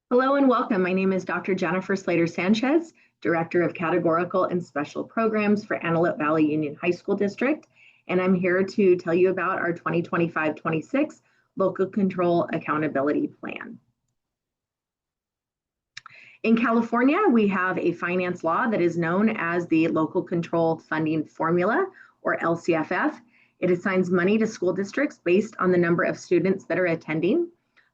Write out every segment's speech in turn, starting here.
Hello and welcome. My name is Dr. Jennifer Slater Sanchez, Director of Categorical and Special Programs for Antelope Valley Union High School District, and I'm here to tell you about our 2025-26 Local Control Accountability Plan. In California, we have a finance law that is known as the Local Control Funding Formula, or LCFF. It assigns money to school districts based on the number of students that are attending.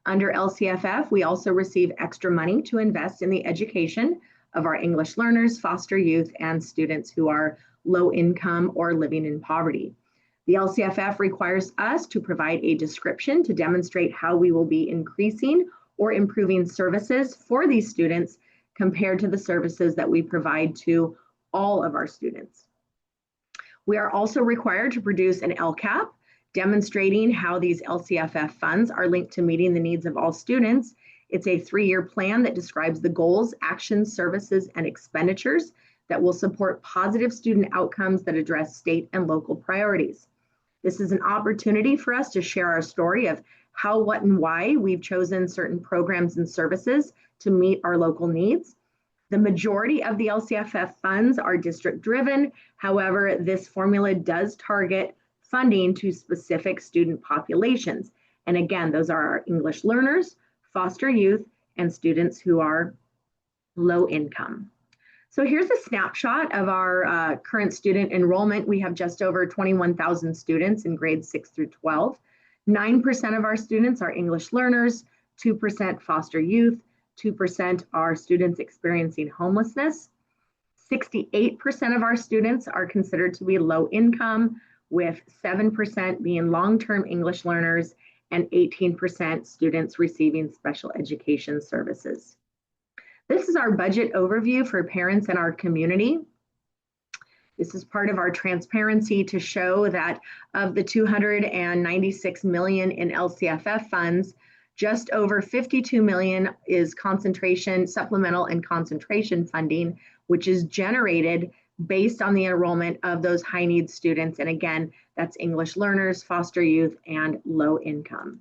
Under LCFF, we also receive extra money to invest in the education of our English learners, foster youth, and students who are low income or living in poverty. The LCFF requires us to provide a description to demonstrate how we will be increasing or improving services for these students compared to the services that we provide to all of our students. We are also required to produce an LCAP demonstrating how these LCFF funds are linked to meeting the needs of all students. It's a 3-year plan that describes the goals, actions, services, and expenditures that will support positive student outcomes that address state and local priorities. This is an opportunity for us to share our story of how, what, and why we've chosen certain programs and services to meet our local needs. The majority of the LCFF funds are district driven. However, this formula does target funding to specific student populations. And again, those are our English learners, foster youth, and students who are low income. So here's a snapshot of our current student enrollment. We have just over 21,000 students in grades 6 through 12. 9% of our students are English learners, 2% foster youth, 2% are students experiencing homelessness. 68% of our students are considered to be low income, with 7% being long-term English learners and 18% students receiving special education services. This is our budget overview for parents in our community. This is part of our transparency to show that of the $296 million in LCFF funds, just over $52 million is concentration, supplemental and concentration funding, which is generated based on the enrollment of those high needs students. And again, that's English learners, foster youth, and low income.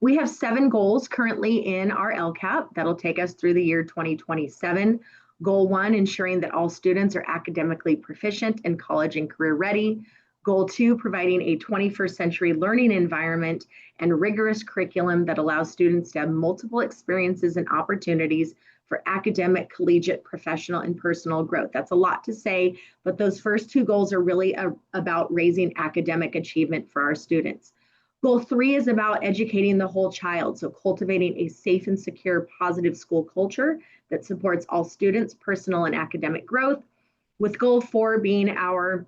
We have 7 goals currently in our LCAP that'll take us through the year 2027. Goal 1, ensuring that all students are academically proficient and college and career ready. Goal 2, providing a 21st century learning environment and rigorous curriculum that allows students to have multiple experiences and opportunities for academic, collegiate, professional, and personal growth. That's a lot to say, but those first 2 goals are really about raising academic achievement for our students. Goal 3 is about educating the whole child, so cultivating a safe and secure, positive school culture that supports all students' personal and academic growth, with Goal 4 being our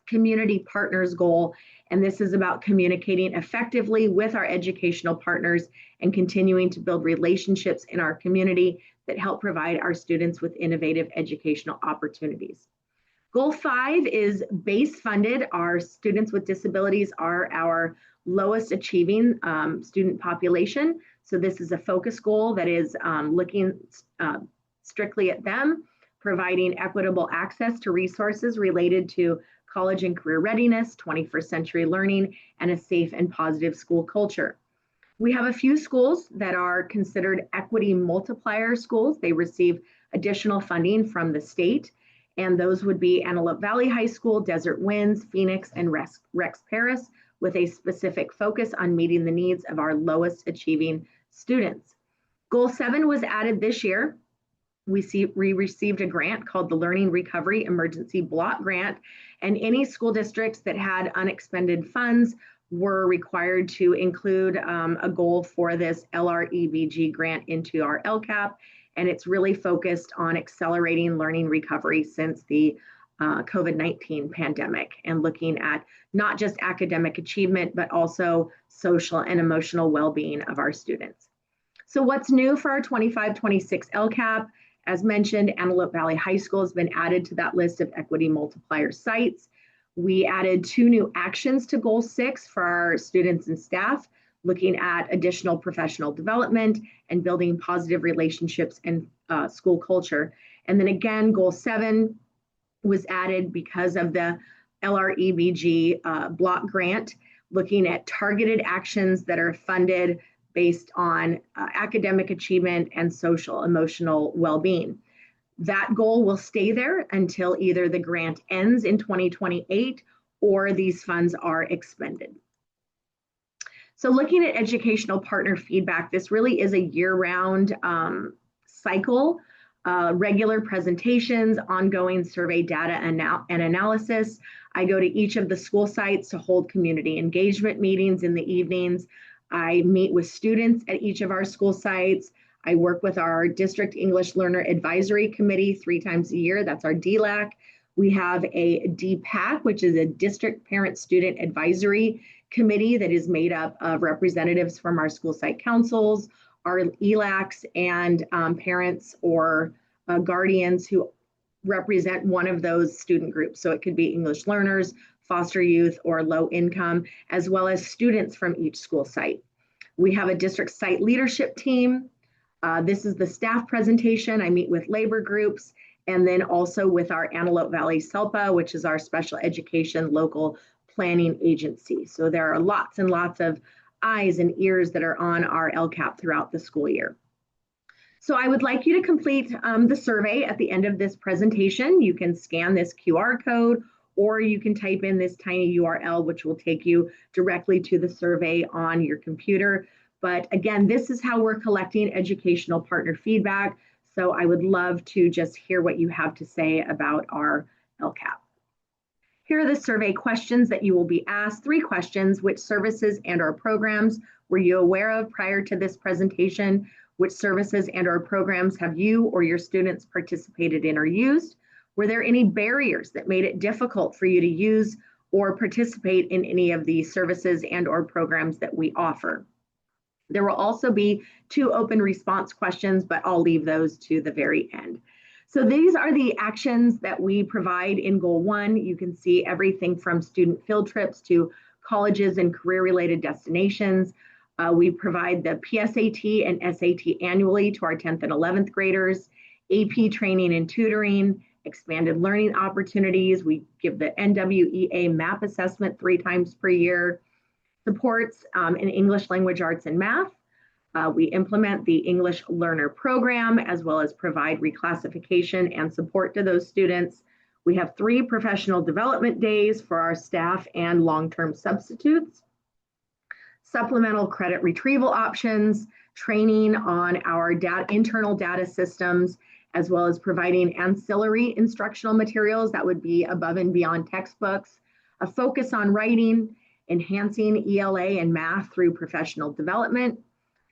community partners goal. And this is about communicating effectively with our educational partners and continuing to build relationships in our community that help provide our students with innovative educational opportunities. Goal 5 is base funded. Our students with disabilities are our lowest achieving student population. So this is a focus goal that is looking strictly at them, providing equitable access to resources related to college and career readiness, 21st century learning, and a safe and positive school culture. We have a few schools that are considered equity multiplier schools. They receive additional funding from the state, and those would be Antelope Valley High School, Desert Winds, Phoenix, and Rex Paris, with a specific focus on meeting the needs of our lowest achieving students. Goal 7 was added this year. We received a grant called the Learning Recovery Emergency Block Grant, and any school districts that had unexpended funds were required to include a goal for this LREBG grant into our LCAP, and it's really focused on accelerating learning recovery since the COVID-19 pandemic and looking at not just academic achievement, but also social and emotional well-being of our students. So what's new for our 25-26 LCAP? As mentioned, Antelope Valley High School has been added to that list of equity multiplier sites. We added 2 new actions to Goal 6 for our students and staff, looking at additional professional development and building positive relationships and school culture. And then again, Goal 7 was added because of the LREBG block grant, looking at targeted actions that are funded based on academic achievement and social emotional well-being. That goal will stay there until either the grant ends in 2028 or these funds are expended. So looking at educational partner feedback, this really is a year-round cycle, regular presentations, ongoing survey data and analysis. I go to each of the school sites to hold community engagement meetings in the evenings. I meet with students at each of our school sites. I work with our District English Learner Advisory Committee 3 times a year. That's our DLAC. We have a DPAC, which is a District Parent Student Advisory Committee that is made up of representatives from our school site councils, our ELACs, and parents or guardians who represent one of those student groups. So it could be English learners, foster youth, or low income, as well as students from each school site. We have a district site leadership team. This is the staff presentation. I meet with labor groups, and then also with our Antelope Valley SELPA, which is our special education local planning agency. So there are lots and lots of eyes and ears that are on our LCAP throughout the school year. So I would like you to complete the survey at the end of this presentation. You can scan this QR code, or you can type in this tiny URL, which will take you directly to the survey on your computer. But again, this is how we're collecting educational partner feedback. So I would love to just hear what you have to say about our LCAP. Here are the survey questions that you will be asked. 3 questions: which services and/or programs were you aware of prior to this presentation? Which services and/or programs have you or your students participated in or used? Were there any barriers that made it difficult for you to use or participate in any of the services and/or programs that we offer? There will also be 2 open response questions, but I'll leave those to the very end. So these are the actions that we provide in Goal 1. You can see everything from student field trips to colleges and career-related destinations. We provide the PSAT and SAT annually to our 10th and 11th graders, AP training and tutoring, expanded learning opportunities. We give the NWEA MAP assessment 3 times per year, supports in English language arts and math. We implement the English Learner Program, as well as provide reclassification and support to those students. We have 3 professional development days for our staff and long-term substitutes, supplemental credit retrieval options, training on our internal data systems, as well as providing ancillary instructional materials that would be above and beyond textbooks, a focus on writing, enhancing ELA and math through professional development,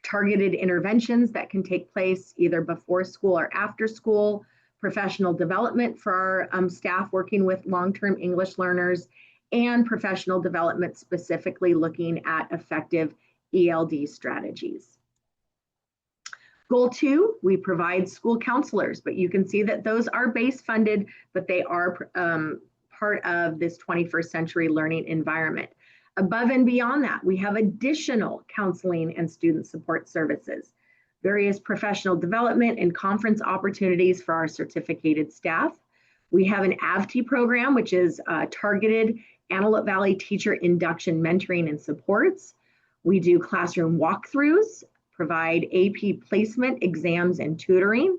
targeted interventions that can take place either before school or after school, professional development for our staff working with long-term English learners, and professional development specifically looking at effective ELD strategies. Goal 2, we provide school counselors, but you can see that those are base funded, but they are part of this 21st century learning environment. Above and beyond that, we have additional counseling and student support services, various professional development and conference opportunities for our certificated staff. We have an AVT program, which is targeted Antelope Valley teacher induction, mentoring, and supports. We do classroom walkthroughs, provide AP placement, exams, and tutoring.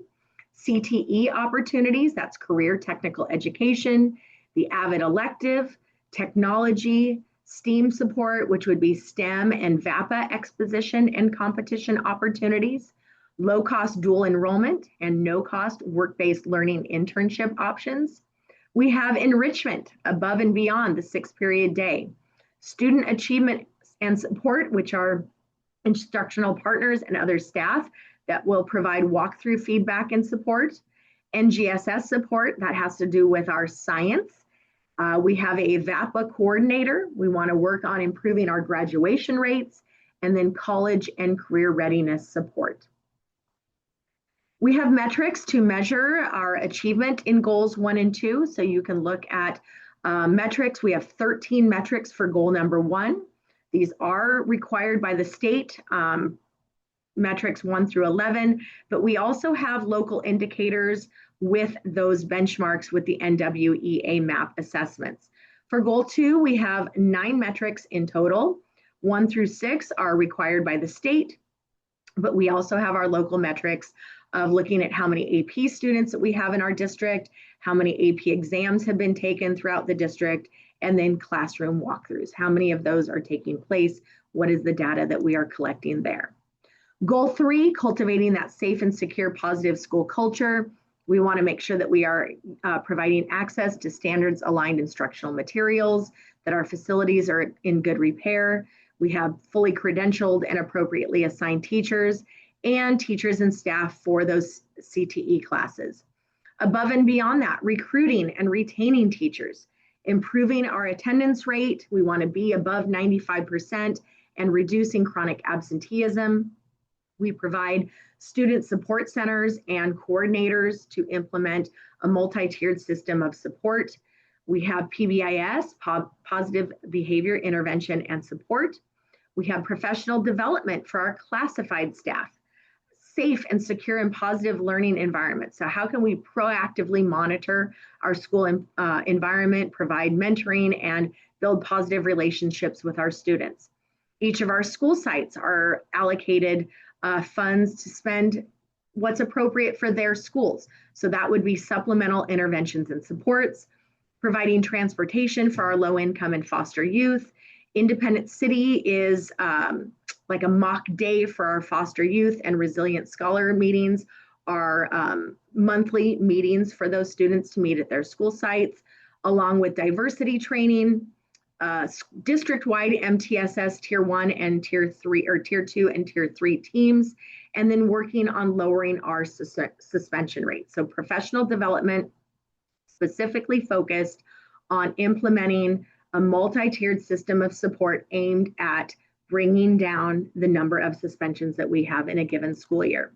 CTE opportunities, that's career technical education, the AVID elective, technology, STEAM support, which would be STEM and VAPA exposition and competition opportunities, low-cost dual enrollment and no-cost work-based learning internship options. We have enrichment above and beyond the 6-period day, student achievement and support, which are instructional partners and other staff that will provide walkthrough feedback and support, NGSS support that has to do with our science. We have a VAPA coordinator. We want to work on improving our graduation rates, and then college and career readiness support. We have metrics to measure our achievement in goals 1 and 2. So you can look at metrics. We have 13 metrics for goal number 1. These are required by the state, metrics 1 through 11, but we also have local indicators with those benchmarks with the NWEA MAP assessments. For goal 2, we have 9 metrics in total. 1 through 6 are required by the state. but we also have our local metrics of looking at how many AP students that we have in our district, how many AP exams have been taken throughout the district, and then classroom walkthroughs. How many of those are taking place? What is the data that we are collecting there? Goal 3, cultivating that safe and secure positive school culture. We want to make sure that we are providing access to standards aligned instructional materials, that our facilities are in good repair. We have fully credentialed and appropriately assigned teachers and teachers and staff for those CTE classes. Above and beyond that, recruiting and retaining teachers, improving our attendance rate. We want to be above 95% and reducing chronic absenteeism. We provide student support centers and coordinators to implement a multi-tiered system of support. We have PBIS, positive behavior intervention and support. We have professional development for our classified staff, safe and secure and positive learning environment. So how can we proactively monitor our school environment, provide mentoring, and build positive relationships with our students? Each of our school sites are allocated funds to spend what's appropriate for their schools. So that would be supplemental interventions and supports, providing transportation for our low income and foster youth. Independent City is like a mock day for our foster youth, and Resilient Scholar meetings are monthly meetings for those students to meet at their school sites, along with diversity training, district-wide MTSS Tier 1 and Tier 3, or Tier 2 and Tier 3 teams, and then working on lowering our suspension rate. So professional development specifically focused on implementing a multi-tiered system of support aimed at bringing down the number of suspensions that we have in a given school year.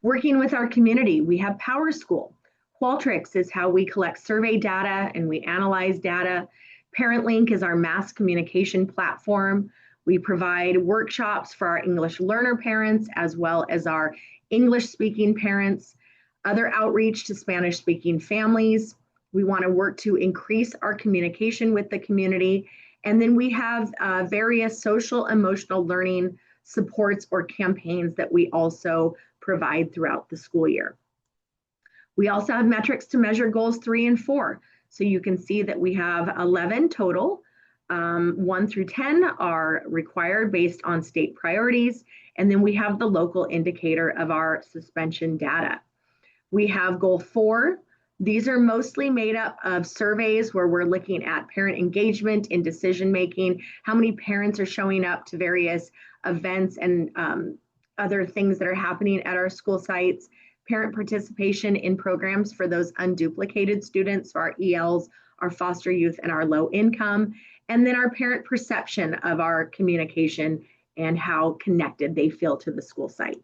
Working with our community, we have Power School. Qualtrics is how we collect survey data and we analyze data. ParentLink is our mass communication platform. We provide workshops for our English learner parents as well as our English speaking parents, other outreach to Spanish speaking families. We want to work to increase our communication with the community. And then we have various social emotional learning supports or campaigns that we also provide throughout the school year. We also have metrics to measure goals 3 and 4. So you can see that we have 11 total. 1 through 10 are required based on state priorities. And then we have the local indicator of our suspension data. We have goal 4. These are mostly made up of surveys where we're looking at parent engagement in decision making, how many parents are showing up to various events and other things that are happening at our school sites, parent participation in programs for those unduplicated students, so our ELs, our foster youth, and our low income, and then our parent perception of our communication and how connected they feel to the school site.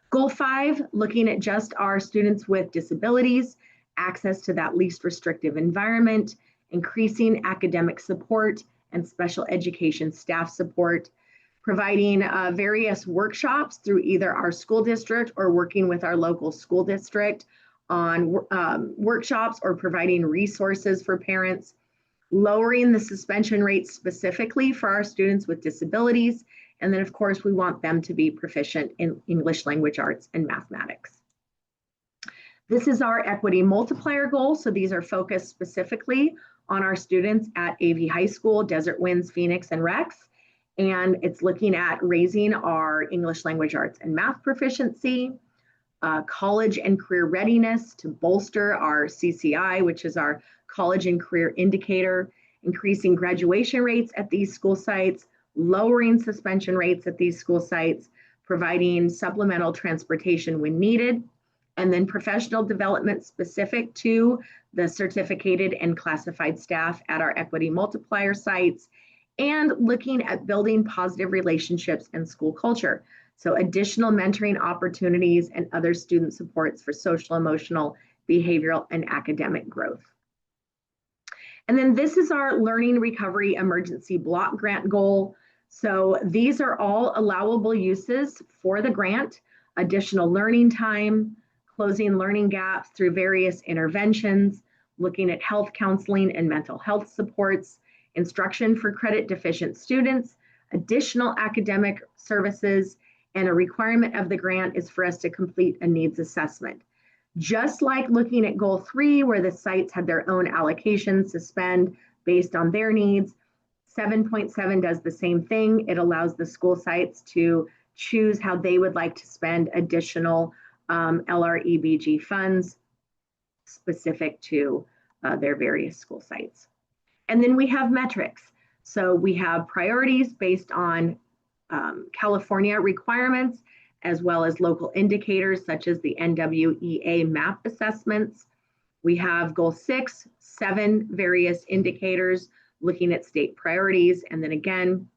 Goal 5, looking at just our students with disabilities, access to that least restrictive environment, increasing academic support and special education staff support, providing various workshops through either our school district or working with our local school district on workshops or providing resources for parents, lowering the suspension rate specifically for our students with disabilities. And then, of course, we want them to be proficient in English language arts and mathematics. This is our equity multiplier goal. So these are focused specifically on our students at AV High School, Desert Winds, Phoenix, and Rex. And it's looking at raising our English language arts and math proficiency, college and career readiness to bolster our CCI, which is our college and career indicator, increasing graduation rates at these school sites, lowering suspension rates at these school sites, providing supplemental transportation when needed, and then professional development specific to the certificated and classified staff at our equity multiplier sites, and looking at building positive relationships and school culture. So additional mentoring opportunities and other student supports for social, emotional, behavioral, and academic growth. And then this is our Learning Recovery Emergency Block Grant goal. So these are all allowable uses for the grant: additional learning time, closing learning gaps through various interventions, looking at health counseling and mental health supports, instruction for credit deficient students, additional academic services, And a requirement of the grant is for us to complete a needs assessment. Just like looking at goal 3, where the sites had their own allocations to spend based on their needs, 7.7 does the same thing. It allows the school sites to choose how they would like to spend additional LREBG funds specific to their various school sites. And then we have metrics. So we have priorities based on California requirements, as well as local indicators such as the NWEA MAP assessments. We have goal 6, 7 various indicators looking at state priorities, and then again,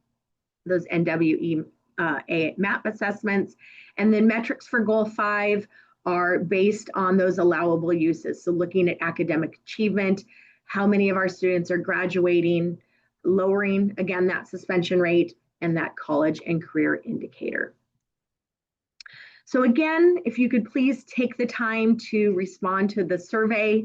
those NWEA MAP assessments. And then metrics for goal 5 are based on those allowable uses. So looking at academic achievement, how many of our students are graduating, lowering, again, that suspension rate, and that college and career indicator. So again, if you could please take the time to respond to the survey.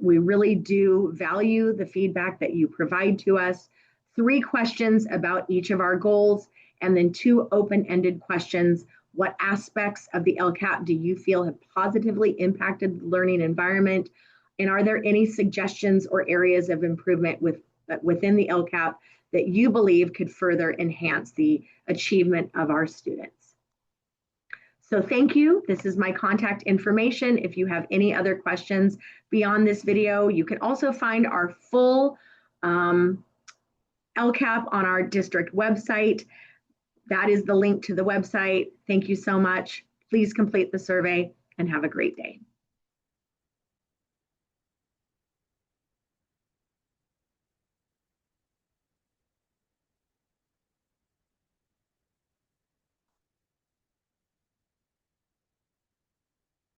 We really do value the feedback that you provide to us. 3 questions about each of our goals, and then 2 open-ended questions. What aspects of the LCAP do you feel have positively impacted the learning environment? And are there any suggestions or areas of improvement within the LCAP that you believe could further enhance the achievement of our students? So thank you. This is my contact information. If you have any other questions beyond this video, you can also find our full LCAP on our district website. That is the link to the website. Thank you so much. Please complete the survey and have a great day.